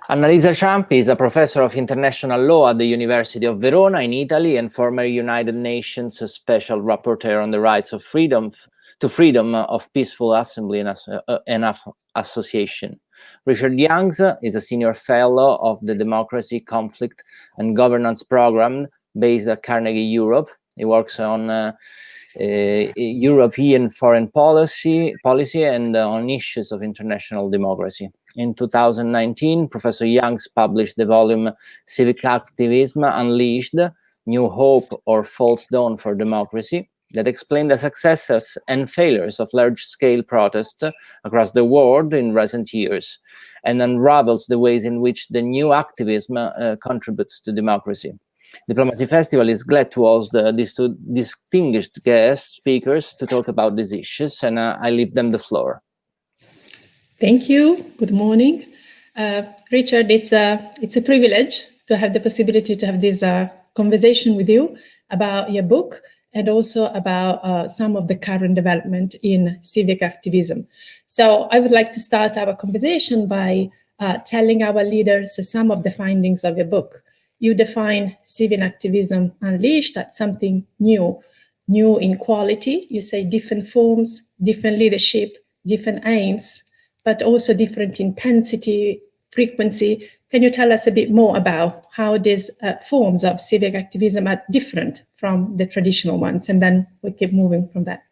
Annalisa Ciampi is a professor of international law at the University of Verona in Italy and former United Nations Special Rapporteur on the rights of freedom of peaceful assembly and association. Richard Youngs is a senior fellow of the Democracy, Conflict and Governance Program based at Carnegie Europe. He works on European foreign policy and on issues of international democracy. In 2019, Professor Youngs published the volume Civic Activism Unleashed, New Hope or False Dawn for Democracy, that explained the successes and failures of large-scale protests across the world in recent years, and unravels the ways in which the new activism contributes to democracy. Diplomacy Festival is glad to host these two distinguished guest speakers to talk about these issues, and I leave them the floor. Thank you. Good morning. Richard, it's a privilege to have the possibility to have this conversation with you about your book and also about some of the current development in civic activism. So I would like to start our conversation by telling our leaders some of the findings of your book. You define Civic Activism Unleashed as something new in quality. You say different forms, different leadership, different aims, but also different intensity, frequency. Can you tell us a bit more about how these forms of civic activism are different from the traditional ones? And then we keep moving from that.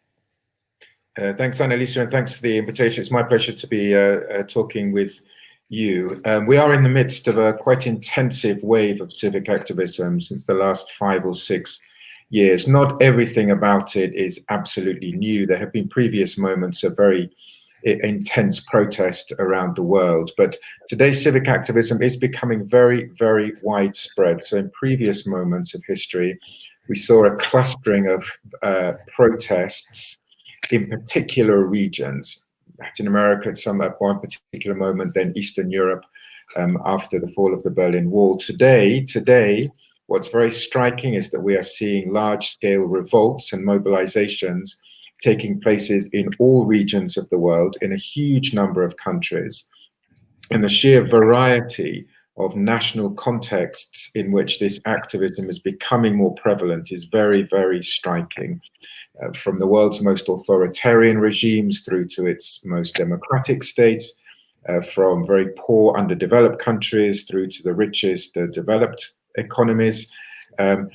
Thanks, Annalisa, and thanks for the invitation. It's my pleasure to be talking with you. We are in the midst of a quite intensive wave of civic activism since the last 5 or 6 years. Not everything about it is absolutely new. There have been previous moments of very intense protest around the world, but today's civic activism is becoming very, very widespread. So in previous moments of history, we saw a clustering of protests in particular regions. Latin America at one particular moment, then Eastern Europe after the fall of the Berlin Wall. Today, what's very striking is that we are seeing large-scale revolts and mobilizations taking places in all regions of the world, in a huge number of countries. And the sheer variety of national contexts in which this activism is becoming more prevalent is very, very striking. From the world's most authoritarian regimes through to its most democratic states, from very poor, underdeveloped countries through to the richest, developed economies. And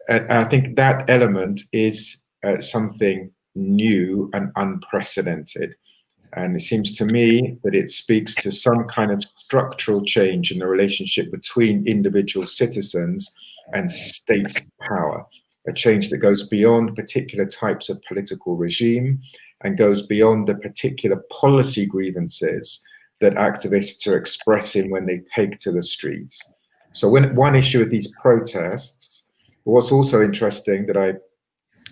I think that element is something new and unprecedented. And it seems to me that it speaks to some kind of structural change in the relationship between individual citizens and state power. A change that goes beyond particular types of political regime and goes beyond the particular policy grievances that activists are expressing when they take to the streets. So one issue with these protests, what's also interesting that I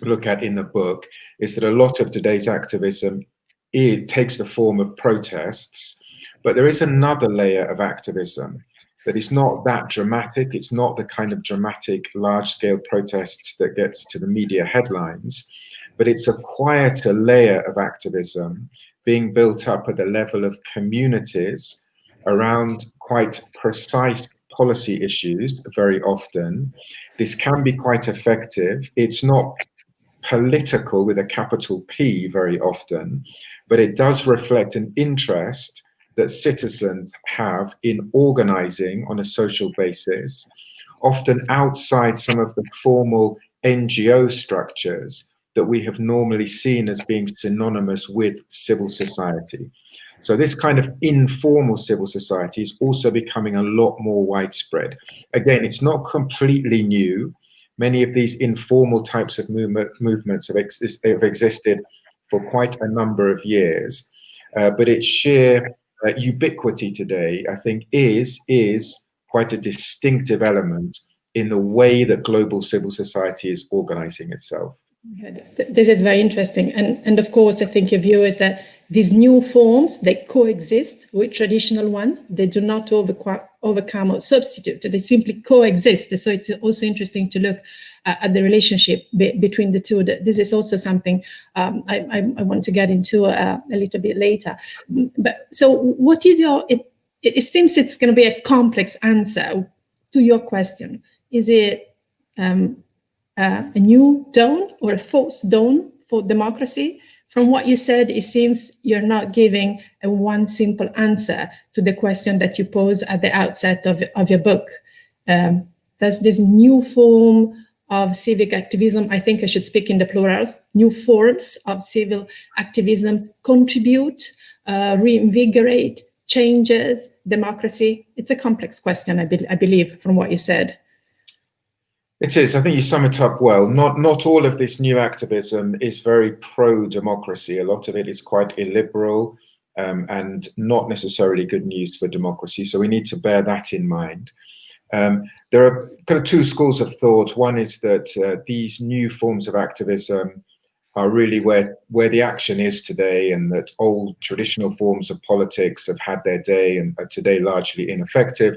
look at in the book is that a lot of today's activism, it takes the form of protests, but there is another layer of activism that is not that dramatic. It's not the kind of dramatic large-scale protests that gets to the media headlines, but it's a quieter layer of activism being built up at the level of communities around quite precise policy issues very often. This can be quite effective. It's not political with a capital P very often, but it does reflect an interest that citizens have in organizing on a social basis, often outside some of the formal NGO structures that we have normally seen as being synonymous with civil society. So this kind of informal civil society is also becoming a lot more widespread. Again, it's not completely new. Many of these informal types of movements have existed for quite a number of years, but its sheer ubiquity today, I think, is quite a distinctive element in the way that global civil society is organizing itself. This is very interesting. And of course, I think your view is that these new forms, they coexist with traditional one. They do not overcome or substitute. They simply coexist. So it's also interesting to look at the relationship between the two. This is also something I want to get into a little bit later. But so what is your it seems it's going to be a complex answer to your question. Is it a new dawn or a false dawn for democracy? From what you said, it seems you're not giving a one simple answer to the question that you pose at the outset of your book. Does this new form of civic activism, I think I should speak in the plural, new forms of civil activism contribute, reinvigorate, changes democracy? It's a complex question, I believe, from what you said. It is. I think you sum it up well. Not all of this new activism is very pro-democracy. A lot of it is quite illiberal and not necessarily good news for democracy. So we need to bear that in mind. There are kind of two schools of thought. One is that these new forms of activism are really where the action is today, and that old traditional forms of politics have had their day and are today largely ineffective.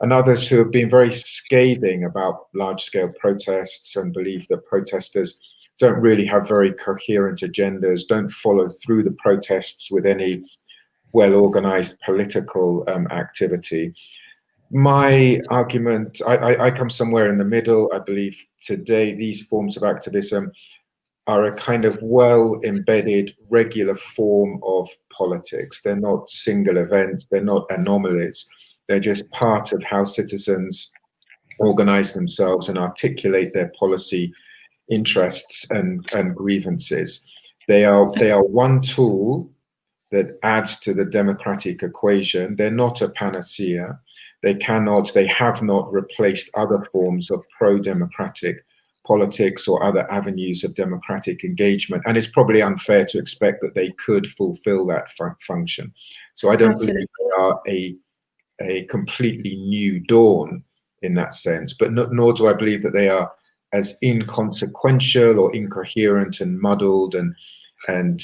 And others who have been very scathing about large-scale protests and believe that protesters don't really have very coherent agendas, don't follow through the protests with any well-organized political activity. My argument, I come somewhere in the middle. I believe today these forms of activism are a kind of well-embedded, regular form of politics. They're not single events, they're not anomalies. They're just part of how citizens organize themselves and articulate their policy interests and grievances. They are one tool that adds to the democratic equation. They're not a panacea. They have not replaced other forms of pro-democratic politics or other avenues of democratic engagement. And it's probably unfair to expect that they could fulfill that function. So I don't believe they are a completely new dawn in that sense, but nor do I believe that they are as inconsequential or incoherent and muddled and kind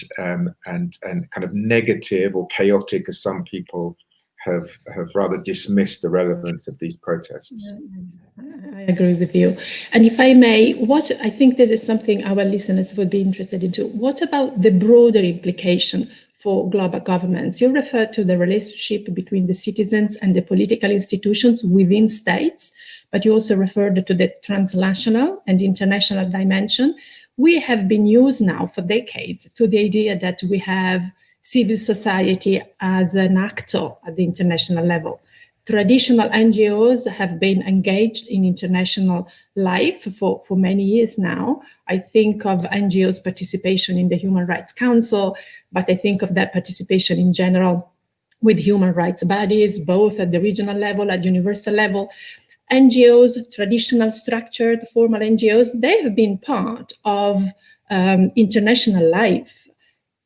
of negative or chaotic as some people have rather dismissed the relevance of these protests. I agree with you. And if I may, I think this is something our listeners would be interested in too. What about the broader implication for global governments? You referred to the relationship between the citizens and the political institutions within states, but you also referred to the transnational and international dimension. We have been used now for decades to the idea that we have civil society as an actor at the international level. Traditional NGOs have been engaged in international life for many years now. I think of NGOs' participation in the Human Rights Council, but I think of that participation in general with human rights bodies, both at the regional level, at universal level. NGOs, traditional structured, formal NGOs, they have been part of international life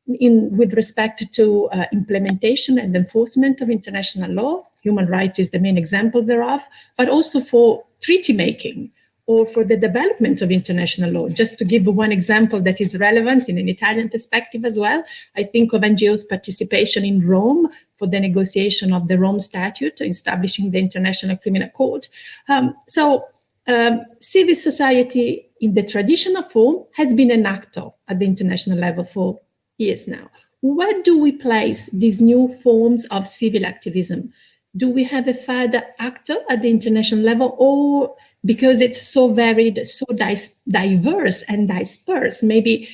with respect to implementation and enforcement of international law. Human rights is the main example thereof, but also for treaty making or for the development of international law. Just to give one example that is relevant in an Italian perspective as well, I think of NGOs' participation in Rome for the negotiation of the Rome Statute, establishing the International Criminal Court. Civil society in the traditional form has been an actor at the international level for years now. Where do we place these new forms of civil activism? Do we have a further actor at the international level, or because it's so varied, so diverse and dispersed, maybe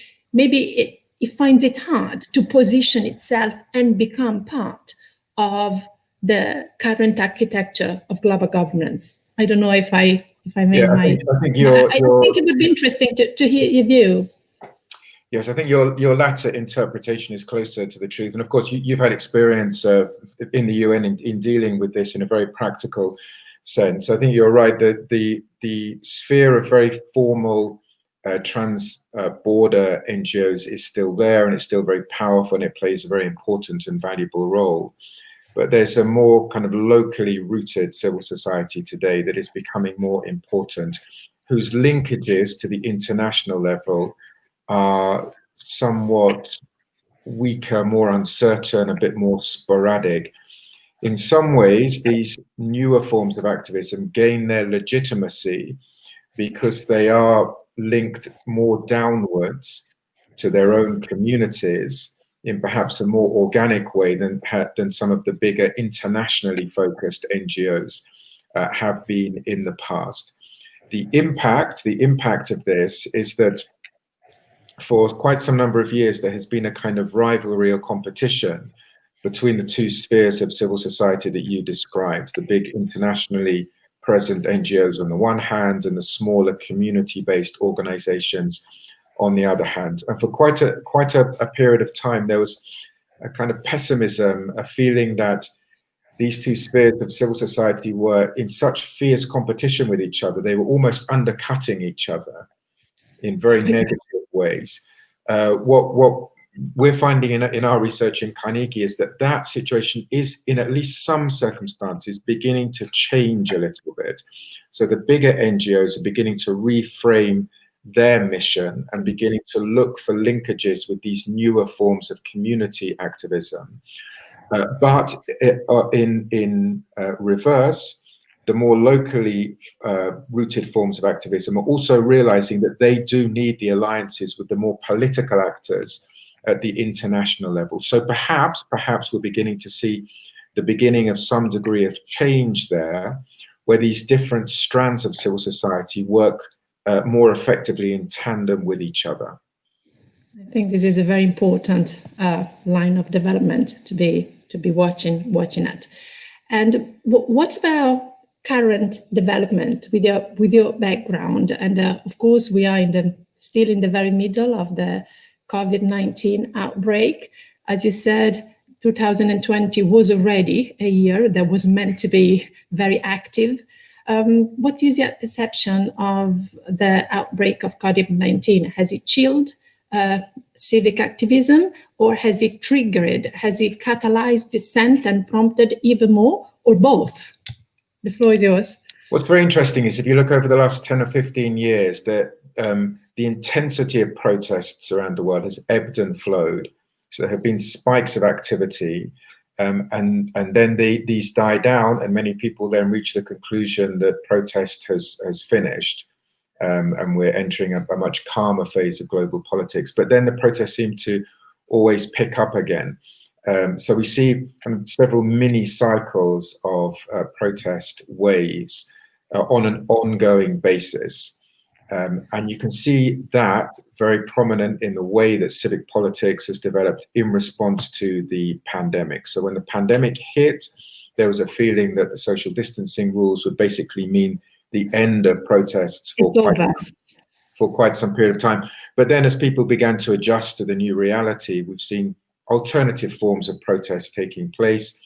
it finds it hard to position itself and become part of the current architecture of global governance? I don't know if I made I think it would be interesting to hear your view. Yes, I think your latter interpretation is closer to the truth. And of course, you've had experience in the UN in dealing with this in a very practical sense. I think you're right that the sphere of very formal trans-border NGOs is still there, and it's still very powerful, and it plays a very important and valuable role. But there's a more kind of locally rooted civil society today that is becoming more important, whose linkages to the international level are somewhat weaker, more uncertain, a bit more sporadic. In some ways, these newer forms of activism gain their legitimacy because they are linked more downwards to their own communities in perhaps a more organic way than some of the bigger internationally focused NGOs have been in the past. The impact of this is that for quite some number of years, there has been a kind of rivalry or competition between the two spheres of civil society that you described, the big internationally present NGOs on the one hand, and the smaller community-based organizations on the other hand. And for quite a period of time, there was a kind of pessimism, a feeling that these two spheres of civil society were in such fierce competition with each other, they were almost undercutting each other in very negative ways. What we're finding in our research in Carnegie is that situation is, in at least some circumstances, beginning to change a little bit. So the bigger NGOs are beginning to reframe their mission and beginning to look for linkages with these newer forms of community activism. But in reverse, the more locally rooted forms of activism are also realizing that they do need the alliances with the more political actors at the international level. So perhaps we're beginning to see the beginning of some degree of change there, where these different strands of civil society work more effectively in tandem with each other. I think this is a very important line of development to be watching at. And what about current development with your background? And of course, we are still in the very middle of the COVID-19 outbreak. As you said, 2020 was already a year that was meant to be very active. What is your perception of the outbreak of COVID-19? Has it chilled civic activism, or has it catalyzed dissent and prompted even more, or both? The floor is yours. What's very interesting is if you look over the last 10 or 15 years, that the intensity of protests around the world has ebbed and flowed. So there have been spikes of activity, and then these die down, and many people then reach the conclusion that protest has finished, and we're entering a much calmer phase of global politics. But then the protests seem to always pick up again. So we see kind of several mini cycles of protest waves on an ongoing basis. And you can see that very prominent in the way that civic politics has developed in response to the pandemic. So when the pandemic hit, there was a feeling that the social distancing rules would basically mean the end of protests for quite some period of time. But then as people began to adjust to the new reality, we've seen alternative forms of protest taking place.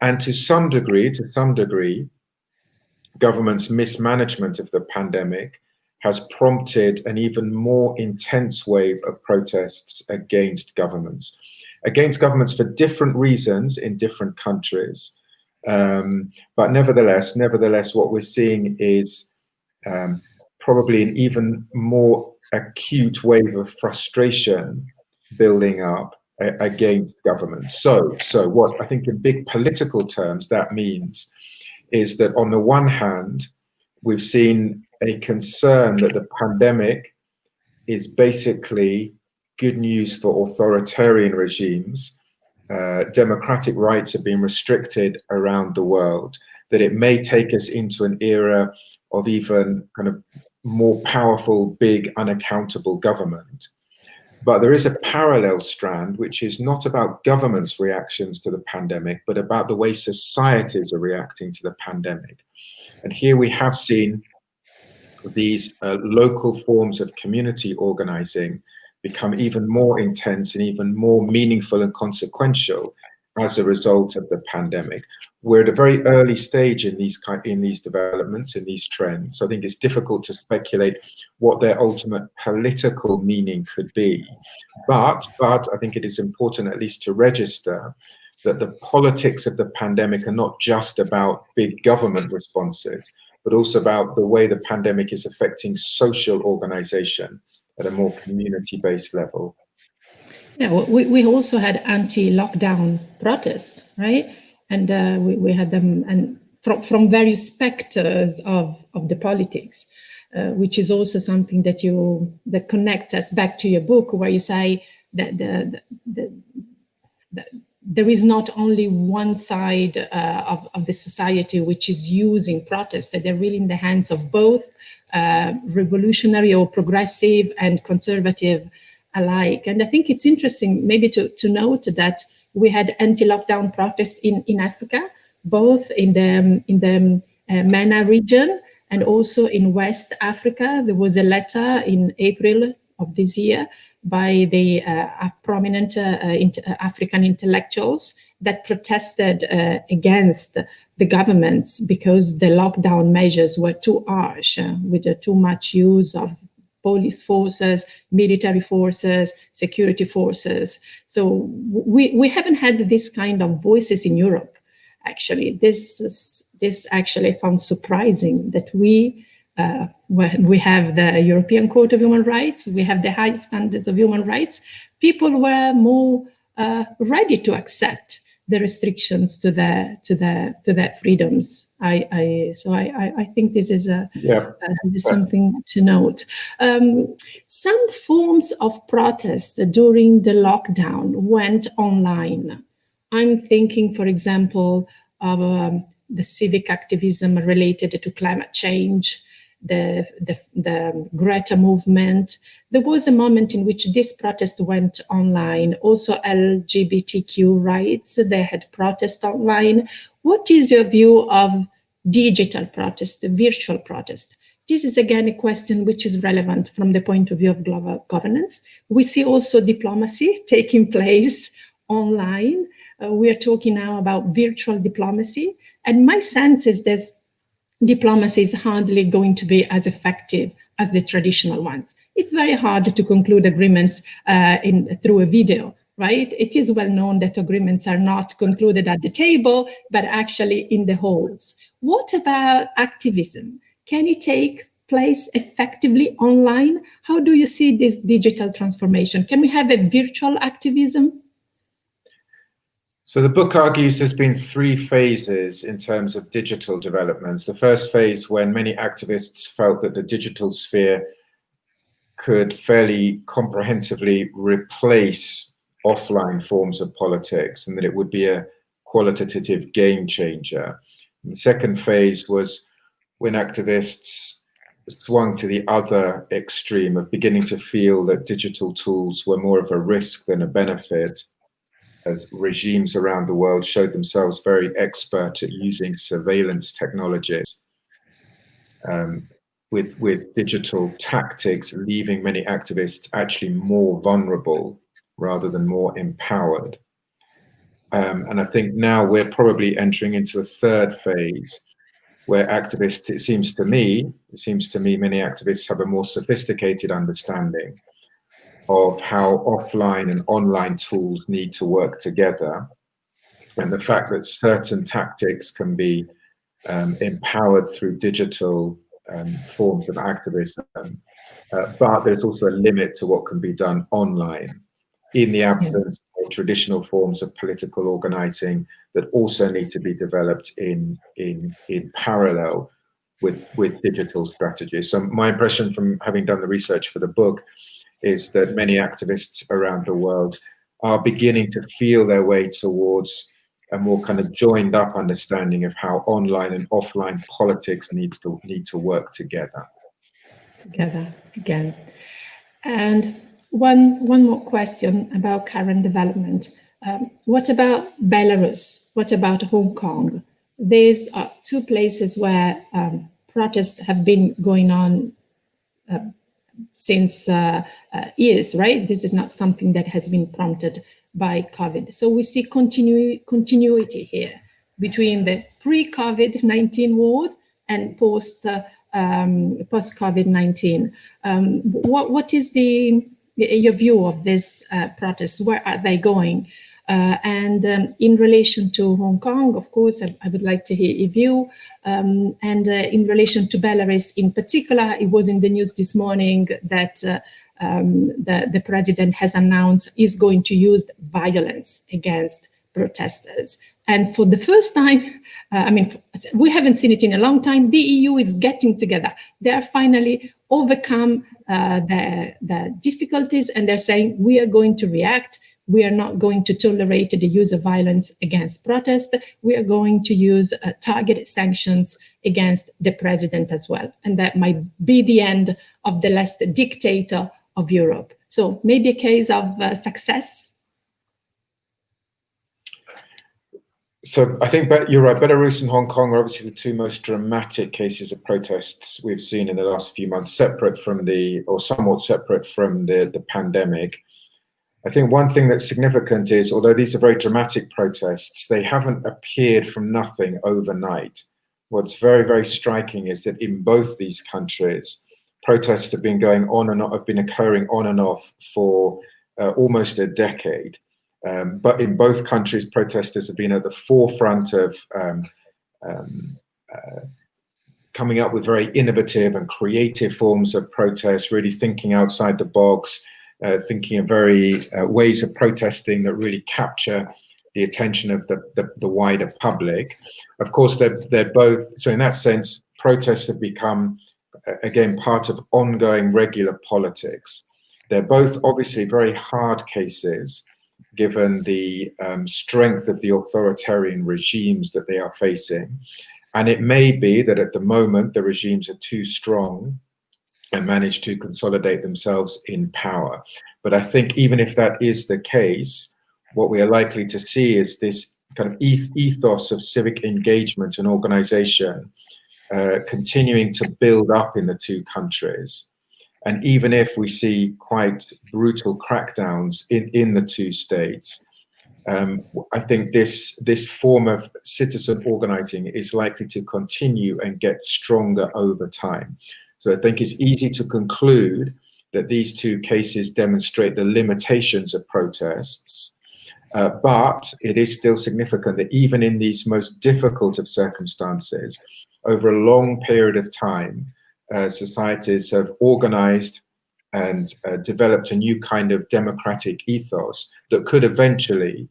And to some degree, government's mismanagement of the pandemic has prompted an even more intense wave of protests against governments for different reasons in different countries. But nevertheless, what we're seeing is probably an even more acute wave of frustration building up against governments. So what I think in big political terms that means is that on the one hand, we've seen a concern that the pandemic is basically good news for authoritarian regimes. Democratic rights have been restricted around the world, that it may take us into an era of even kind of more powerful, big, unaccountable government. But there is a parallel strand, which is not about governments' reactions to the pandemic, but about the way societies are reacting to the pandemic. And here we have seen these local forms of community organizing become even more intense and even more meaningful and consequential as a result of the pandemic. We're at a very early stage in these developments, in these trends. So I think it's difficult to speculate what their ultimate political meaning could be. But I think it is important at least to register that the politics of the pandemic are not just about big government responses, but also about the way the pandemic is affecting social organization at a more community-based level. Yeah, we also had anti-lockdown protests, right? And we had them and from various specters of the politics, which is also something that connects us back to your book, where you say that there is not only one side of the society which is using protest, that they're really in the hands of both revolutionary or progressive and conservative alike. And I think it's interesting maybe to note that we had anti-lockdown protests in Africa, both in the MENA region and also in West Africa. There was a letter in April of this year by the prominent African intellectuals that protested against the governments because the lockdown measures were too harsh, with too much use of police forces, military forces, security forces. So we haven't had this kind of voices in Europe. Actually, this actually I found surprising that we have the European Court of Human Rights, we have the high standards of human rights. People were more ready to accept the restrictions to their freedoms. I think this is something to note. Some forms of protest during the lockdown went online. I'm thinking, for example, of the civic activism related to climate change, the Greta movement. There was a moment in which this protest went online. Also LGBTQ rights, they had protest online. What is your view of digital protest, the virtual protest? This is again a question which is relevant from the point of view of global governance. We see also diplomacy taking place online. We are talking now about virtual diplomacy. And my sense is this diplomacy is hardly going to be as effective as the traditional ones. It's very hard to conclude agreements through a video, right? It is well known that agreements are not concluded at the table, but actually in the halls. What about activism? Can it take place effectively online? How do you see this digital transformation? Can we have a virtual activism? So the book argues there's been three phases in terms of digital developments. The first phase, when many activists felt that the digital sphere could fairly comprehensively replace offline forms of politics and that it would be a qualitative game changer. And the second phase was when activists swung to the other extreme of beginning to feel that digital tools were more of a risk than a benefit, as regimes around the world showed themselves very expert at using surveillance technologies with digital tactics, leaving many activists actually more vulnerable rather than more empowered. And I think now we're probably entering into a third phase where activists, it seems to me, many activists have a more sophisticated understanding of how offline and online tools need to work together, and the fact that certain tactics can be empowered through digital forms of activism, but there's also a limit to what can be done online in the absence of traditional forms of political organizing that also need to be developed in parallel with digital strategies. So my impression from having done the research for the book is that many activists around the world are beginning to feel their way towards a more kind of joined up understanding of how online and offline politics need to work together. Together again. And one more question about current development. What about Belarus? What about Hong Kong? These are two places where protests have been going on since years, right? This is not something that has been prompted by COVID. So we see continuity here between the pre-COVID-19 world and post-COVID-19. What is your view of this protest? Where are they going? And in relation to Hong Kong, of course, I would like to hear your view. And in relation to Belarus in particular, it was in the news this morning that the president has announced is going to use violence against protesters. And for the first time, we haven't seen it in a long time, the EU is getting together. They are finally overcome the difficulties, and they're saying we are going to react. we are not going to tolerate the use of violence against protest. We are going to use targeted sanctions against the president as well. And that might be the end of the last dictator of Europe. So maybe a case of success. So I think you're right, Belarus and Hong Kong are obviously the two most dramatic cases of protests we've seen in the last few months, separate from or somewhat separate from the pandemic. I think one thing that's significant is, although these are very dramatic protests, they haven't appeared from nothing overnight. What's very, very striking is that in both these countries, protests have been going on and have been occurring on and off for almost a decade. But in both countries, protesters have been at the forefront of coming up with very innovative and creative forms of protest, really thinking outside the box, thinking of very ways of protesting that really capture the attention of the wider public. Of course, they're both, so in that sense, protests have become, again, part of ongoing regular politics. They're both obviously very hard cases, given the strength of the authoritarian regimes that they are facing. And it may be that at the moment, the regimes are too strong and manage to consolidate themselves in power. But I think even if that is the case, what we are likely to see is this kind of ethos of civic engagement and organization continuing to build up in the two countries. And even if we see quite brutal crackdowns in the two states, I think this form of citizen organizing is likely to continue and get stronger over time. So I think it's easy to conclude that these two cases demonstrate the limitations of protests, but it is still significant that even in these most difficult of circumstances, over a long period of time, societies have organized and developed a new kind of democratic ethos that could eventually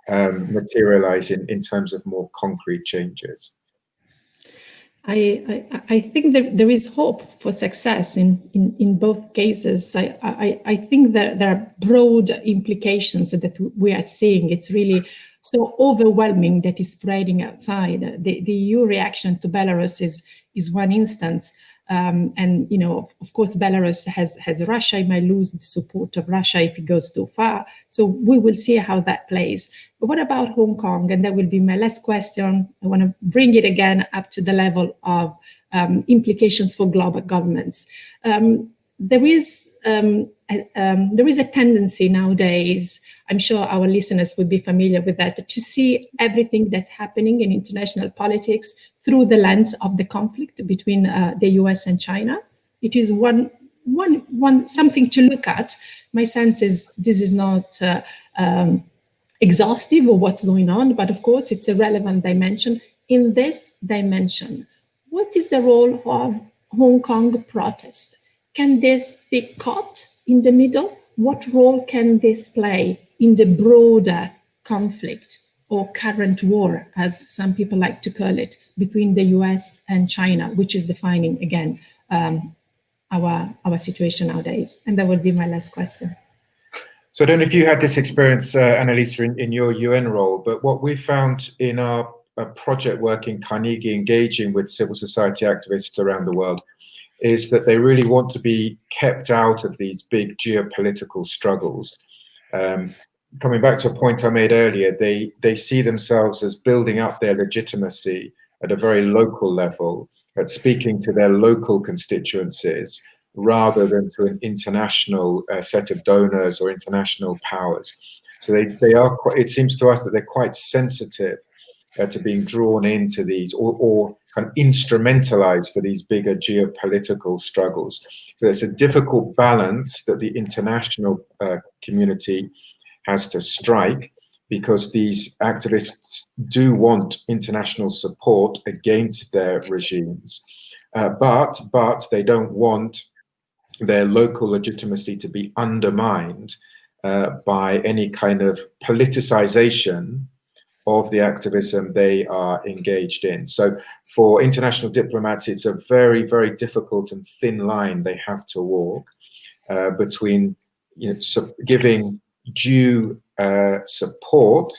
materialize in terms of more concrete changes. I think that there is hope for success in both cases. I think that there are broad implications that we are seeing. It's really so overwhelming that is spreading outside. The EU reaction to Belarus is one instance. And, you know, of course, Belarus has Russia. It might lose the support of Russia if it goes too far. So we will see how that plays. But what about Hong Kong? And that will be my last question. I want to bring it again up to the level of implications for global governments. There is a tendency nowadays, I'm sure our listeners will be familiar with that, to see everything that's happening in international politics through the lens of the conflict between the US and China. It is one something to look at. My sense is this is not exhaustive of what's going on, but of course it's a relevant dimension. In this dimension, what is the role of Hong Kong protest? Can this be caught in the middle? What role can this play in the broader conflict or current war, as some people like to call it, between the US and China, which is defining, again, our situation nowadays? And that would be my last question. So I don't know if you had this experience, Annalisa, in your UN role, but what we found in our project work in Carnegie, engaging with civil society activists around the world, is that they really want to be kept out of these big geopolitical struggles. Coming back to a point I made earlier, they see themselves as building up their legitimacy at a very local level, at speaking to their local constituencies, rather than to an international set of donors or international powers. So they are quite, it seems to us that they're quite sensitive to being drawn into these or kind of instrumentalized for these bigger geopolitical struggles. There's a difficult balance that the international community has to strike, because these activists do want international support against their regimes, but they don't want their local legitimacy to be undermined by any kind of politicization of the activism they are engaged in. So for international diplomats, it's a very, very difficult and thin line they have to walk between, you know, giving due support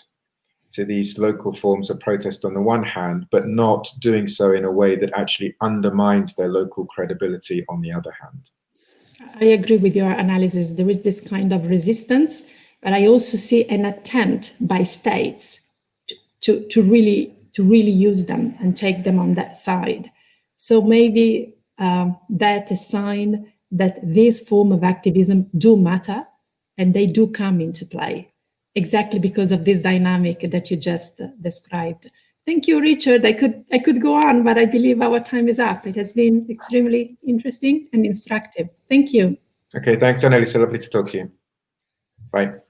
to these local forms of protest on the one hand, but not doing so in a way that actually undermines their local credibility on the other hand. I agree with your analysis. There is this kind of resistance, but I also see an attempt by states to really use them and take them on that side. So maybe that's a sign that this form of activism do matter and they do come into play, exactly because of this dynamic that you just described. Thank you, Richard. I could go on, but I believe our time is up. It has been extremely interesting and instructive. Thank you. Okay, thanks, Annalisa. Lovely to talk to you. Bye.